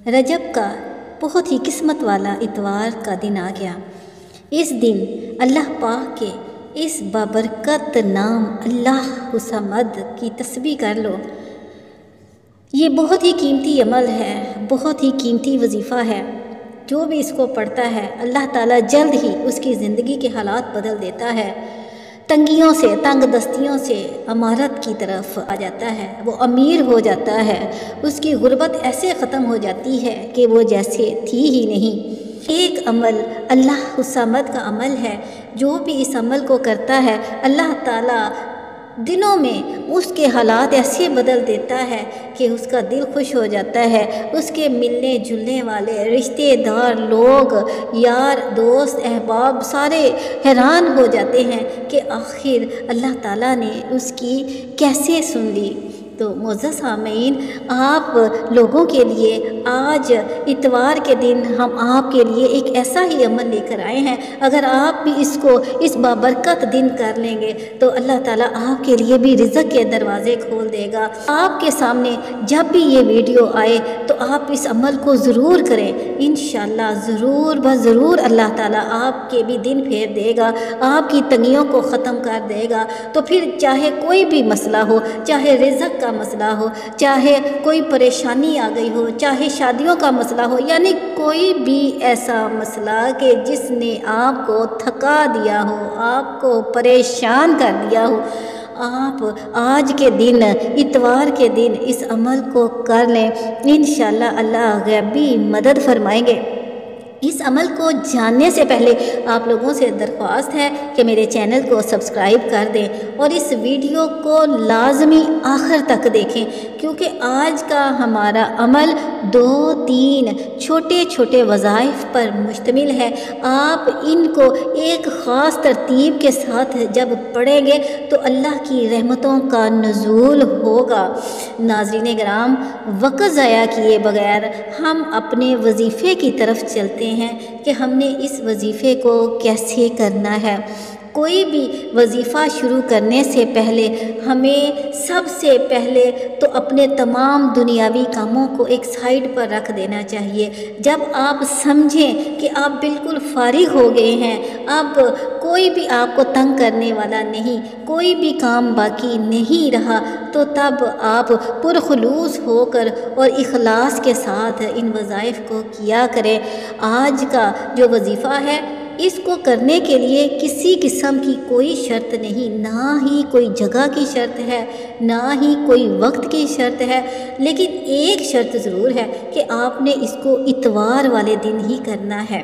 رجب کا بہت ہی قسمت والا اتوار کا دن آ گیا۔ اس دن اللہ پاک کے اس بابرکت نام اللہ الصمد کی تسبیح کر لو۔ یہ بہت ہی قیمتی عمل ہے، بہت ہی قیمتی وظیفہ ہے۔ جو بھی اس کو پڑھتا ہے اللہ تعالیٰ جلد ہی اس کی زندگی کے حالات بدل دیتا ہے، تنگیوں سے، تنگ دستیوں سے امارت کی طرف آ جاتا ہے، وہ امیر ہو جاتا ہے، اس کی غربت ایسے ختم ہو جاتی ہے کہ وہ جیسے تھی ہی نہیں۔ ایک عمل اللہ الصمد کا عمل ہے، جو بھی اس عمل کو کرتا ہے اللہ تعالیٰ دنوں میں اس کے حالات ایسے بدل دیتا ہے کہ اس کا دل خوش ہو جاتا ہے، اس کے ملنے جلنے والے رشتے دار لوگ، یار دوست احباب سارے حیران ہو جاتے ہیں کہ آخر اللہ تعالیٰ نے اس کی کیسے سن لی۔ تو معزز سامعین، آپ لوگوں کے لیے آج اتوار کے دن ہم آپ کے لیے ایک ایسا ہی عمل لے کر آئے ہیں۔ اگر آپ بھی اس کو اس بابرکت دن کر لیں گے تو اللہ تعالیٰ آپ کے لیے بھی رزق کے دروازے کھول دے گا۔ آپ کے سامنے جب بھی یہ ویڈیو آئے تو آپ اس عمل کو ضرور کریں، انشاءاللہ ضرور ضرور اللہ تعالیٰ آپ کے بھی دن پھیر دے گا، آپ کی تنگیوں کو ختم کر دے گا۔ تو پھر چاہے کوئی بھی مسئلہ ہو، چاہے رزق کا مسئلہ ہو، چاہے کوئی پریشانی آ گئی ہو، چاہے شادیوں کا مسئلہ ہو، یعنی کوئی بھی ایسا مسئلہ کہ جس نے آپ کو تھکا دیا ہو، آپ کو پریشان کر دیا ہو، آپ آج کے دن اتوار کے دن اس عمل کو کر لیں، انشاءاللہ اللہ غیبی مدد فرمائیں گے۔ اس عمل کو جاننے سے پہلے آپ لوگوں سے درخواست ہے کہ میرے چینل کو سبسکرائب کر دیں اور اس ویڈیو کو لازمی آخر تک دیکھیں، کیونکہ آج کا ہمارا عمل 2-3 چھوٹے چھوٹے وظائف پر مشتمل ہے۔ آپ ان کو ایک خاص ترتیب کے ساتھ جب پڑھیں گے تو اللہ کی رحمتوں کا نزول ہوگا۔ ناظرین کرام، وقت ضائع کیے بغیر ہم اپنے وظیفے کی طرف چلتے ہیں کہ ہم نے اس وظیفے کو کیسے کرنا ہے۔ کوئی بھی وظیفہ شروع کرنے سے پہلے ہمیں سب سے پہلے تو اپنے تمام دنیاوی کاموں کو ایک سائیڈ پر رکھ دینا چاہیے۔ جب آپ سمجھیں کہ آپ بالکل فارغ ہو گئے ہیں، اب کوئی بھی آپ کو تنگ کرنے والا نہیں، کوئی بھی کام باقی نہیں رہا، تو تب آپ پرخلوص ہو کر اور اخلاص کے ساتھ ان وظائف کو کیا کریں۔ آج کا جو وظیفہ ہے اس کو کرنے کے لیے کسی قسم کی کوئی شرط نہیں، نہ ہی کوئی جگہ کی شرط ہے، نہ ہی کوئی وقت کی شرط ہے، لیکن ایک شرط ضرور ہے کہ آپ نے اس کو اتوار والے دن ہی کرنا ہے۔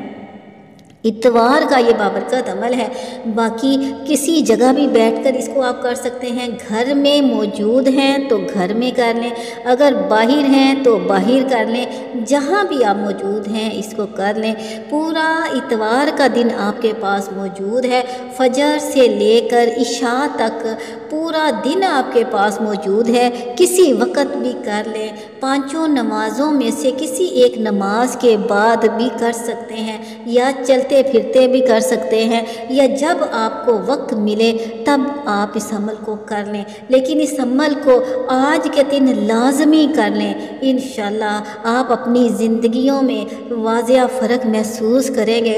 اتوار کا یہ بابرکت عمل ہے، باقی کسی جگہ بھی بیٹھ کر اس کو آپ کر سکتے ہیں، گھر میں موجود ہیں تو گھر میں کر لیں، اگر باہر ہیں تو باہر کر لیں، جہاں بھی آپ موجود ہیں اس کو کر لیں۔ پورا اتوار کا دن آپ کے پاس موجود ہے، فجر سے لے کر عشاء تک پورا دن آپ کے پاس موجود ہے، کسی وقت بھی کر لیں۔ 5 نمازوں میں سے کسی ایک نماز کے بعد بھی کر سکتے ہیں، یا چلتے پھرتے بھی کر سکتے ہیں، یا جب آپ کو وقت ملے تب آپ اس عمل کو کر لیں، لیکن اس عمل کو آج کے دن لازمی کر لیں۔ انشاءاللہ آپ اپنی زندگیوں میں واضح فرق محسوس کریں گے۔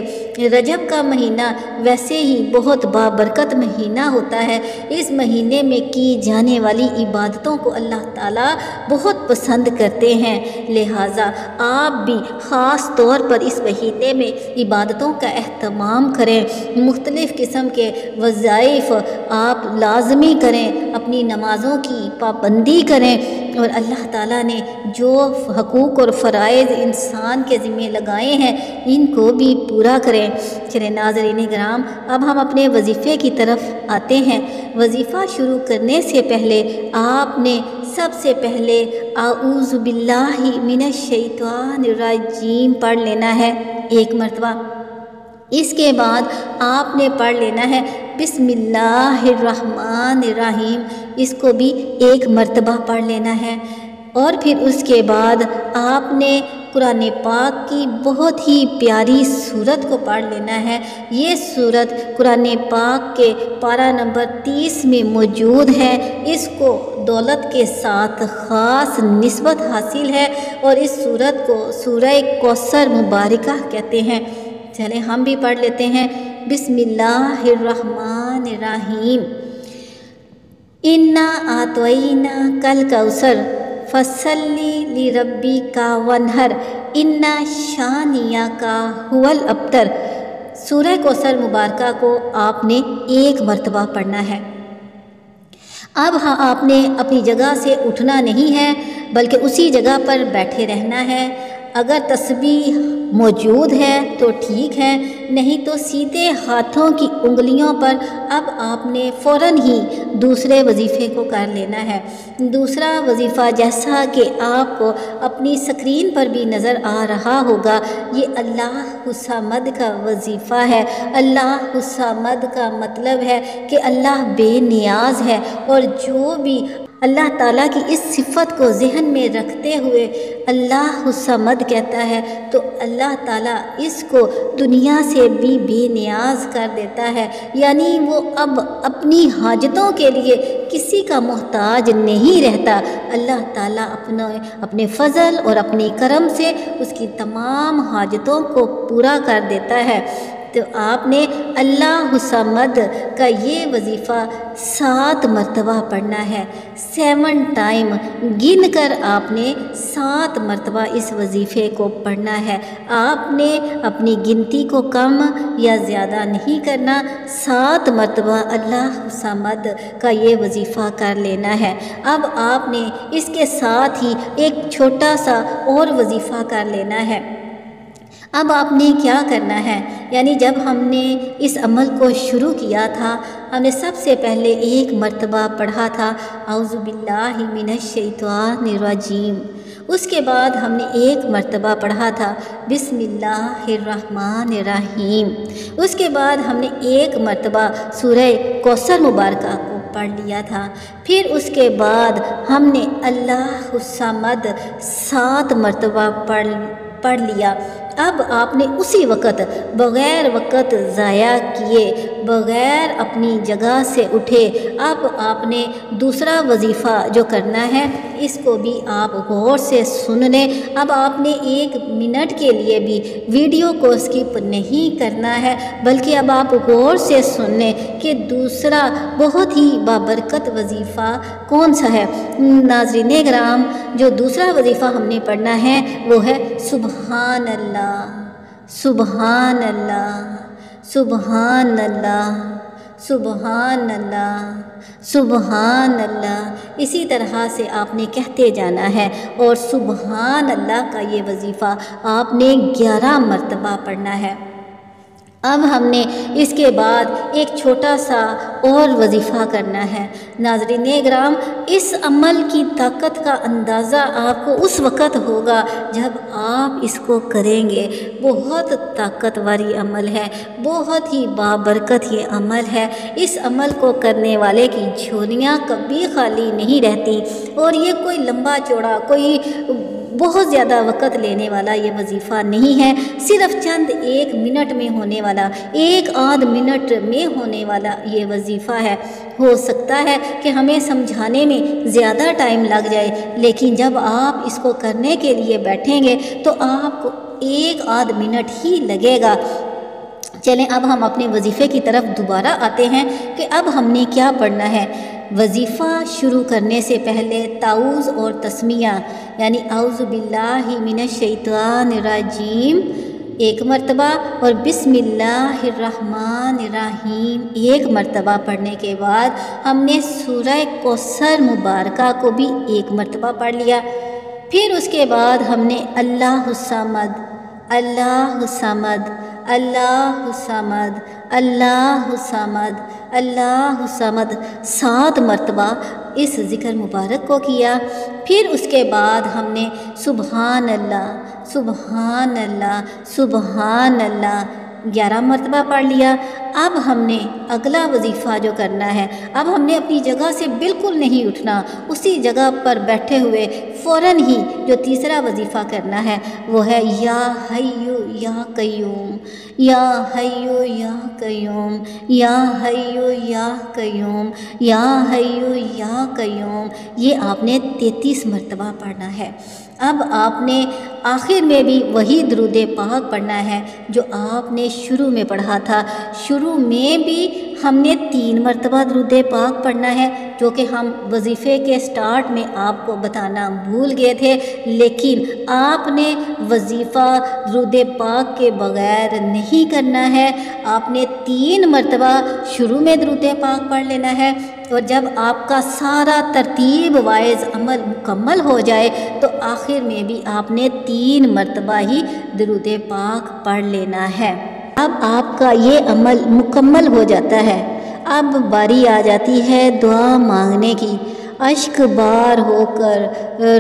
رجب کا مہینہ ویسے ہی بہت بابرکت مہینہ ہوتا ہے، اس مہینے میں کی جانے والی عبادتوں کو اللہ تعالیٰ بہت پسند کرتے ہیں، لہٰذا آپ بھی خاص طور پر اس مہینے میں عبادتوں کا اہتمام کریں، مختلف قسم کے وظائف آپ لازمی کریں، اپنی نمازوں کی پابندی کریں، اور اللہ تعالیٰ نے جو حقوق اور فرائض انسان کے ذمہ لگائے ہیں ان کو بھی پورا کریں۔ چلیں ناظرین کرام، اب ہم اپنے وظیفے کی طرف آتے ہیں۔ وظیفہ شروع کرنے سے پہلے آپ نے سب سے پہلے اعوذ باللہ من الشیطان الرجیم پڑھ لینا ہے 1 مرتبہ۔ اس کے بعد آپ نے پڑھ لینا ہے بسم اللہ الرحمن الرحیم، اس کو بھی 1 مرتبہ پڑھ لینا ہے، اور پھر اس کے بعد آپ نے قرآن پاک کی بہت ہی پیاری سورت کو پڑھ لینا ہے۔ یہ سورت قرآن پاک کے پارہ نمبر 30 میں موجود ہے۔ اس کو دولت کے ساتھ خاص نسبت حاصل ہے اور اس سورت کو سورہ کوثر مبارکہ کہتے ہیں۔ چلیں ہم بھی پڑھ لیتے ہیں۔ بسم اللہ الرحمن الرحیم۔ انا اعطیناک الکوثر فصلی لربک وانحر ان شانئک ھو الابتر۔ سورہ کوثر مبارکہ کو آپ نے ایک مرتبہ پڑھنا ہے۔ اب آپ نے اپنی جگہ سے اٹھنا نہیں ہے بلکہ اسی جگہ پر بیٹھے رہنا ہے۔ اگر تسبیح موجود ہے تو ٹھیک ہے، نہیں تو سیدھے ہاتھوں کی انگلیوں پر اب آپ نے فوراً ہی دوسرے وظیفے کو کر لینا ہے۔ دوسرا وظیفہ جیسا کہ آپ کو اپنی سکرین پر بھی نظر آ رہا ہوگا، یہ اللہ الصمد کا وظیفہ ہے۔ اللہ الصمد کا مطلب ہے کہ اللہ بے نیاز ہے، اور جو بھی اللہ تعالیٰ کی اس صفت کو ذہن میں رکھتے ہوئے اللہ الصمد کہتا ہے تو اللہ تعالیٰ اس کو دنیا سے بھی بے نیاز کر دیتا ہے، یعنی وہ اب اپنی حاجتوں کے لیے کسی کا محتاج نہیں رہتا۔ اللہ تعالیٰ اپنے فضل اور اپنی کرم سے اس کی تمام حاجتوں کو پورا کر دیتا ہے۔ تو آپ نے اللہ الصمد کا یہ وظیفہ 7 مرتبہ پڑھنا ہے۔ 7 ٹائم گن کر آپ نے 7 مرتبہ اس وظیفے کو پڑھنا ہے۔ آپ نے اپنی گنتی کو کم یا زیادہ نہیں کرنا، 7 مرتبہ اللہ الصمد کا یہ وظیفہ کر لینا ہے۔ اب آپ نے اس کے ساتھ ہی ایک چھوٹا سا اور وظیفہ کر لینا ہے۔ اب آپ نے کیا کرنا ہے، یعنی جب ہم نے اس عمل کو شروع کیا تھا، ہم نے سب سے پہلے 1 مرتبہ پڑھا تھا اعوذ باللہ من الشیطان الرجیم۔ اس کے بعد ہم نے 1 مرتبہ پڑھا تھا بسم اللہ الرحمن الرحیم۔ اس کے بعد ہم نے 1 مرتبہ سورہ کوثر مبارکہ کو پڑھ لیا تھا۔ پھر اس کے بعد ہم نے اللہ الصمد 7 مرتبہ پڑھ لیا۔ اب آپ نے اسی وقت بغیر وقت ضائع کیے، بغیر اپنی جگہ سے اٹھے، اب آپ نے دوسرا وظیفہ جو کرنا ہے اس کو بھی آپ غور سے سن لیں۔ اب آپ نے 1 منٹ کے لیے بھی ویڈیو کو اسکپ نہیں کرنا ہے، بلکہ اب آپ غور سے سن لیں کہ دوسرا بہت ہی بابرکت وظیفہ کون سا ہے۔ ناظرین کرام، جو دوسرا وظیفہ ہم نے پڑھنا ہے وہ ہے سبحان اللہ، سبحان اللہ، سبحان اللہ، سبحان اللہ، سبحان اللہ۔ اسی طرح سے آپ نے کہتے جانا ہے، اور سبحان اللہ کا یہ وظیفہ آپ نے 11 مرتبہ پڑھنا ہے۔ اب ہم نے اس کے بعد ایک چھوٹا سا اور وظیفہ کرنا ہے۔ ناظرین کرام، اس عمل کی طاقت کا اندازہ آپ کو اس وقت ہوگا جب آپ اس کو کریں گے۔ بہت طاقتور عمل ہے، بہت ہی بابرکت یہ عمل ہے۔ اس عمل کو کرنے والے کی جھولیاں کبھی خالی نہیں رہتی، اور یہ کوئی لمبا چوڑا، کوئی بہت زیادہ وقت لینے والا یہ وظیفہ نہیں ہے۔ صرف چند 1 منٹ میں ہونے والا، 1 آدھ منٹ میں ہونے والا یہ وظیفہ ہے۔ ہو سکتا ہے کہ ہمیں سمجھانے میں زیادہ ٹائم لگ جائے، لیکن جب آپ اس کو کرنے کے لیے بیٹھیں گے تو آپ کو 1 آدھ منٹ ہی لگے گا۔ چلیں اب ہم اپنے وظیفے کی طرف دوبارہ آتے ہیں کہ اب ہم نے کیا پڑھنا ہے۔ وظیفہ شروع کرنے سے پہلے تعوذ اور تسمیہ، یعنی اعوذ باللہ من الشیطان الرجیم 1 مرتبہ اور بسم اللہ الرحمن الرحیم 1 مرتبہ پڑھنے کے بعد ہم نے سورہ کوثر مبارکہ کو بھی 1 مرتبہ پڑھ لیا۔ پھر اس کے بعد ہم نے اللہ الصمد، اللہ الصمد، اللہ الصمد، اللہ الصمد، اللہ الصمد 7 مرتبہ اس ذکر مبارک کو کیا۔ پھر اس کے بعد ہم نے سبحان اللہ، سبحان اللہ، سبحان اللہ 11 مرتبہ پڑھ لیا۔ اب ہم نے اگلا وظیفہ جو کرنا ہے، اب ہم نے اپنی جگہ سے بالکل نہیں اٹھنا، اسی جگہ پر بیٹھے ہوئے فوراً ہی جو تیسرا وظیفہ کرنا ہے وہ ہے یا حیو یا قیوم، یا حیو یا قیوم، یا حیو یا قیوم، یا حیو یا قیوم۔ یہ آپ نے 33 مرتبہ پڑھنا ہے۔ اب آپ نے آخر میں بھی وہی درود پاک پڑھنا ہے جو آپ نے شروع میں پڑھا تھا۔ شروع میں بھی ہم نے 3 مرتبہ درود پاک پڑھنا ہے، جو کہ ہم وظیفے کے سٹارٹ میں آپ کو بتانا بھول گئے تھے، لیکن آپ نے وظیفہ درود پاک کے بغیر نہیں کرنا ہے۔ آپ نے 3 مرتبہ شروع میں درود پاک پڑھ لینا ہے، اور جب آپ کا سارا ترتیب وائز عمل مکمل ہو جائے تو آخر میں بھی آپ نے 3 مرتبہ ہی درود پاک پڑھ لینا ہے۔ اب آپ کا یہ عمل مکمل ہو جاتا ہے، اب باری آ جاتی ہے دعا مانگنے کی۔ اشک بار ہو کر،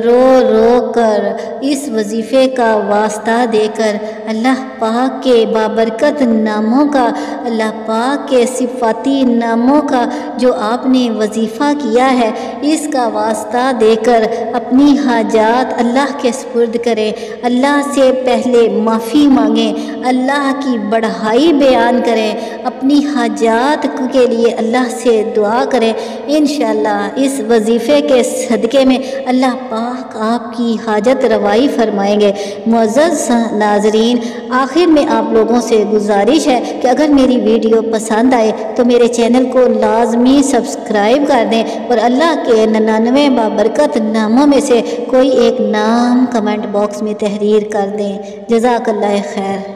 رو رو کر، اس وظیفے کا واسطہ دے کر اللہ پاک کے بابرکت ناموں کا، اللہ پاک کے صفاتی ناموں کا جو آپ نے وظیفہ کیا ہے، اس کا واسطہ دے کر اپنی حاجات اللہ کے سپرد کریں، اللہ سے پہلے معافی مانگیں، اللہ کی بڑائی بیان کریں، اپنی حاجات کے لیے اللہ سے دعا کریں۔ انشاءاللہ اس وظیفے کے صدقے میں اللہ پاک آپ کی حاجت روائی فرمائیں گے۔ معزز ناظرین، آخر میں آپ لوگوں سے گزارش ہے کہ اگر میری ویڈیو پسند آئے تو میرے چینل کو لازمی سبسکرائب کر دیں، اور اللہ کے 99 بابرکت ناموں میں سے کوئی ایک نام کمنٹ باکس میں تحریر کر دیں۔ جزاک اللہ خیر۔